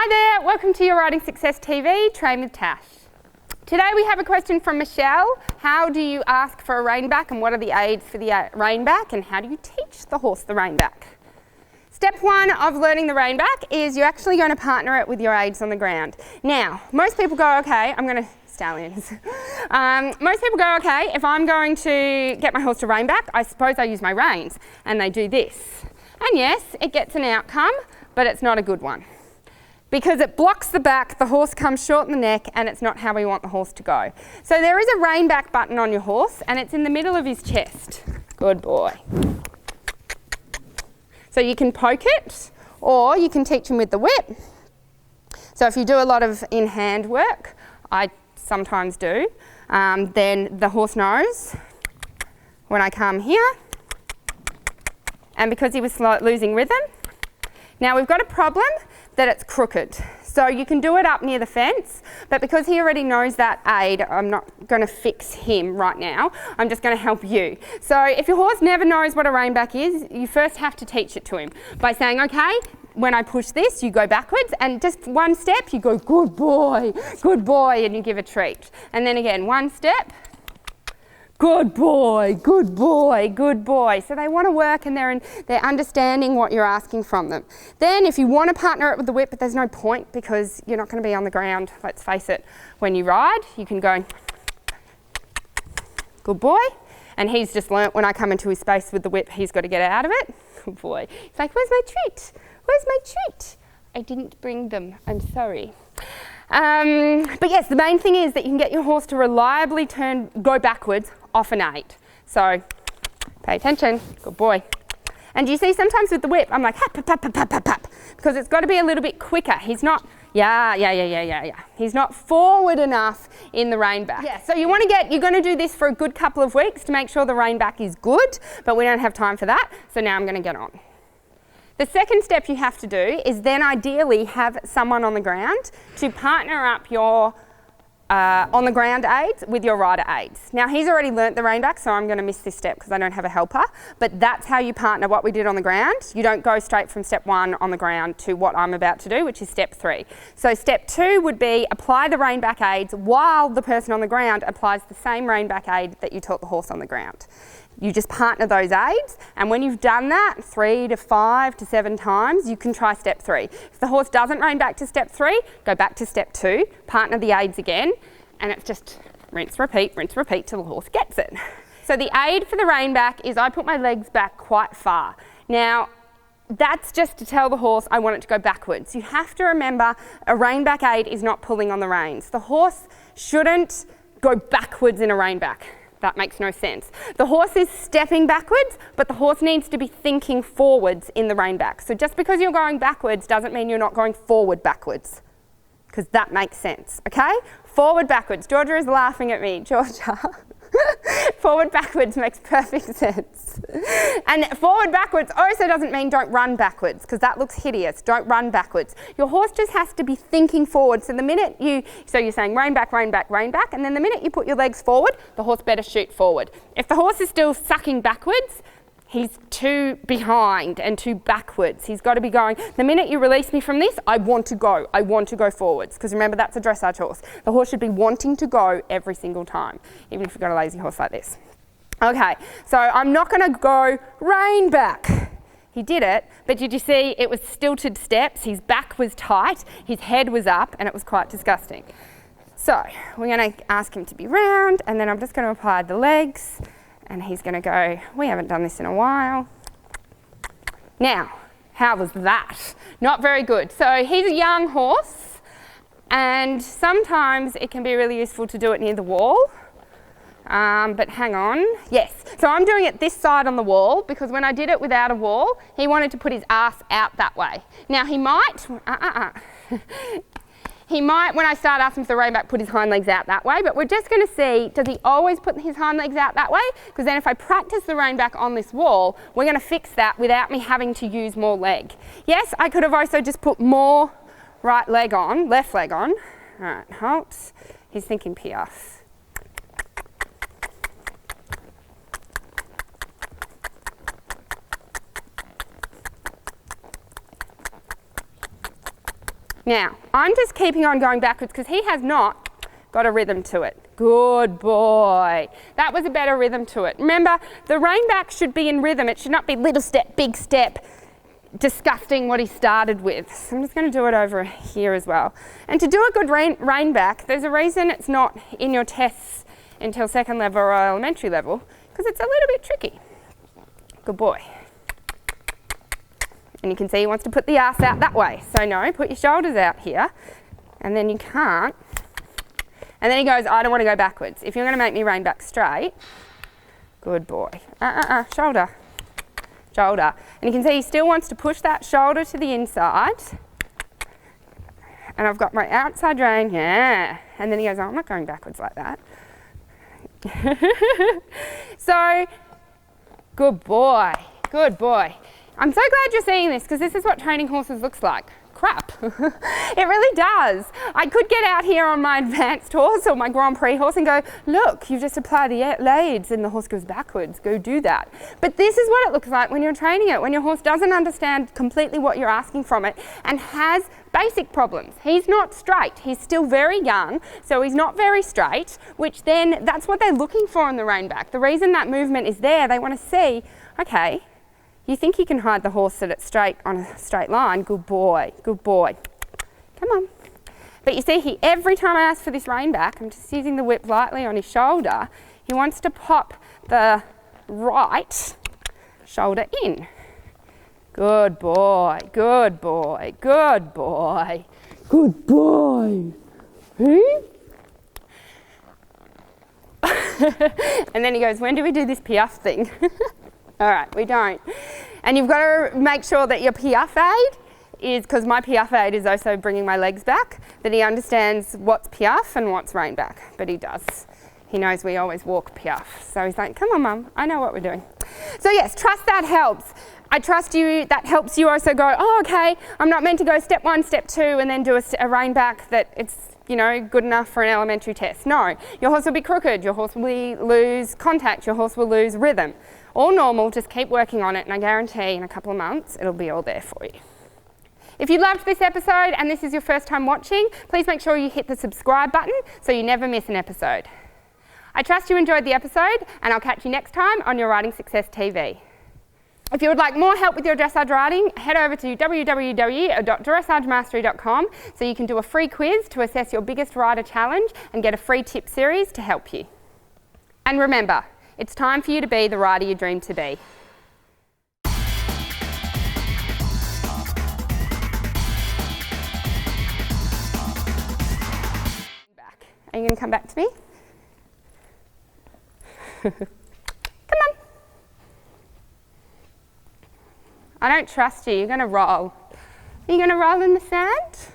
Hi there, welcome to Your Riding Success TV, Train with Tash. Today we have a question from Michelle. How do you ask for a rein back and what are the aids for the rein back and how do you teach the horse the rein back? Step one of learning the rein back is you're actually going to partner it with your aids on the ground. Now, most people go, okay, I'm going to, stallions. Most people go, okay, if I'm going to get my horse to rein back, I suppose I use my reins, and they do this. And yes, it gets an outcome, but it's not a good one. Because it blocks the back, the horse comes short in the neck, and it's not how we want the horse to go. So there is a rein back button on your horse, and it's in the middle of his chest. Good boy. So you can poke it, or you can teach him with the whip. So if you do a lot of in-hand work, I sometimes do, then the horse knows when I come here, and because he was losing rhythm. Now we've got a problem that it's crooked. So you can do it up near the fence, but because he already knows that aid, I'm not going to fix him right now. I'm just going to help you. So if your horse never knows what a rein back is, you first have to teach it to him by saying, okay, when I push this, you go backwards, and just one step, you go, good boy, and you give a treat. And then again, one step, good boy, good boy, good boy. So they want to work and they're understanding what you're asking from them. Then if you want to partner it with the whip, but there's no point because you're not going to be on the ground, let's face it, when you ride, you can go, good boy. And he's just learnt when I come into his space with the whip, he's got to get out of it. Good boy. He's like, where's my treat? Where's my treat? I didn't bring them, I'm sorry. But yes, the main thing is that you can get your horse to reliably go backwards off an aid. So pay attention, good boy. And you see sometimes with the whip, I'm like, hap, hap, hap, hap, hap, hap, because it's got to be a little bit quicker. He's not, He's not forward enough in the rein back. Yeah, so you're going to do this for a good couple of weeks to make sure the rein back is good, but we don't have time for that. So now I'm going to get on. The second step you have to do is then ideally have someone on the ground to partner up your on the ground aids with your rider aids. Now he's already learnt the rein back, so I'm going to miss this step because I don't have a helper, but that's how you partner what we did on the ground. You don't go straight from step one on the ground to what I'm about to do, which is step three. So step two would be apply the rein back aids while the person on the ground applies the same rein back aid that you taught the horse on the ground. You just partner those aids, and when you've done that 3 to 5 to 7 times, you can try step 3. If the horse doesn't rein back to step 3, go back to step 2, partner the aids again, and it's just rinse, repeat till the horse gets it. So the aid for the rein back is I put my legs back quite far. Now, that's just to tell the horse I want it to go backwards. You have to remember a rein back aid is not pulling on the reins. The horse shouldn't go backwards in a rein back. That makes no sense. The horse is stepping backwards, but the horse needs to be thinking forwards in the rein back. So just because you're going backwards doesn't mean you're not going forward backwards, because that makes sense, okay? Forward backwards. Georgia is laughing at me. Georgia. Forward backwards makes perfect sense. And forward backwards also doesn't mean don't run backwards, because that looks hideous. Don't run backwards. Your horse just has to be thinking forward. So the minute so you're saying rein back, rein back, rein back, and then the minute you put your legs forward, the horse better shoot forward. If the horse is still sucking backwards, he's too behind and too backwards. He's got to be going, the minute you release me from this, I want to go forwards. Because remember, that's a dressage horse. The horse should be wanting to go every single time, even if you've got a lazy horse like this. Okay, so I'm not going to go rein back. He did it, but did you see it was stilted steps? His back was tight, his head was up, and it was quite disgusting. So we're going to ask him to be round, and then I'm just going to apply the legs. And he's going to go, we haven't done this in a while. Now, how was that? Not very good. So he's a young horse, and sometimes it can be really useful to do it near the wall. But hang on. Yes. So I'm doing it this side on the wall, because when I did it without a wall, he wanted to put his ass out that way. Now he might... He might, when I start asking for the rein back, put his hind legs out that way, but we're just going to see, does he always put his hind legs out that way? Because then if I practice the rein back on this wall, we're going to fix that without me having to use more leg. Yes, I could have also just put more left leg on. All right, halt. He's thinking piaffe. Now, I'm just keeping on going backwards because he has not got a rhythm to it. Good boy. That was a better rhythm to it. Remember, the rein back should be in rhythm. It should not be little step, big step, disgusting what he started with. So I'm just going to do it over here as well. And to do a good rein back, there's a reason it's not in your tests until second level or elementary level, because it's a little bit tricky. Good boy. And you can see he wants to put the ass out that way. So no, put your shoulders out here, and then you can't. And then he goes, I don't want to go backwards. If you're going to make me rein back straight, good boy. Shoulder. Shoulder. And you can see he still wants to push that shoulder to the inside. And I've got my outside rein, yeah. And then he goes, oh, I'm not going backwards like that. So, good boy. Good boy. I'm so glad you're seeing this, because this is what training horses looks like. Crap. It really does. I could get out here on my advanced horse or my Grand Prix horse and go, look, you just apply the leads and the horse goes backwards. Go do that. But this is what it looks like when you're training it, when your horse doesn't understand completely what you're asking from it and has basic problems. He's not straight. He's still very young, so he's not very straight, which then that's what they're looking for in the rein back. The reason that movement is there, they want to see, okay, you think you can hide the horse that it's straight on a straight line? Good boy, good boy. Come on. But you see, every time I ask for this rein back, I'm just using the whip lightly on his shoulder. He wants to pop the right shoulder in. Good boy, good boy, good boy, good boy. And then he goes, when do we do this piaffe thing? All right, we don't. And you've got to make sure that your piaffe aid is, because my piaffe aid is also bringing my legs back, that he understands what's piaffe and what's rein back. But he does. He knows we always walk piaffe. So he's like, come on, Mum, I know what we're doing. So yes, trust that helps. I trust you, that helps you also go, oh, okay, I'm not meant to go step 1, step 2, and then do a rein back that it's, you know, good enough for an elementary test. No, your horse will be crooked, your horse will lose contact, your horse will lose rhythm. All normal, just keep working on it, and I guarantee in a couple of months it'll be all there for you. If you loved this episode and this is your first time watching, please make sure you hit the subscribe button so you never miss an episode. I trust you enjoyed the episode, and I'll catch you next time on Your Riding Success TV. If you would like more help with your dressage riding, head over to www.dressagemastery.com so you can do a free quiz to assess your biggest rider challenge and get a free tip series to help you. And remember, it's time for you to be the rider you dream to be. Are you going to come back to me? Come on. I don't trust you. You're going to roll. Are you going to roll in the sand?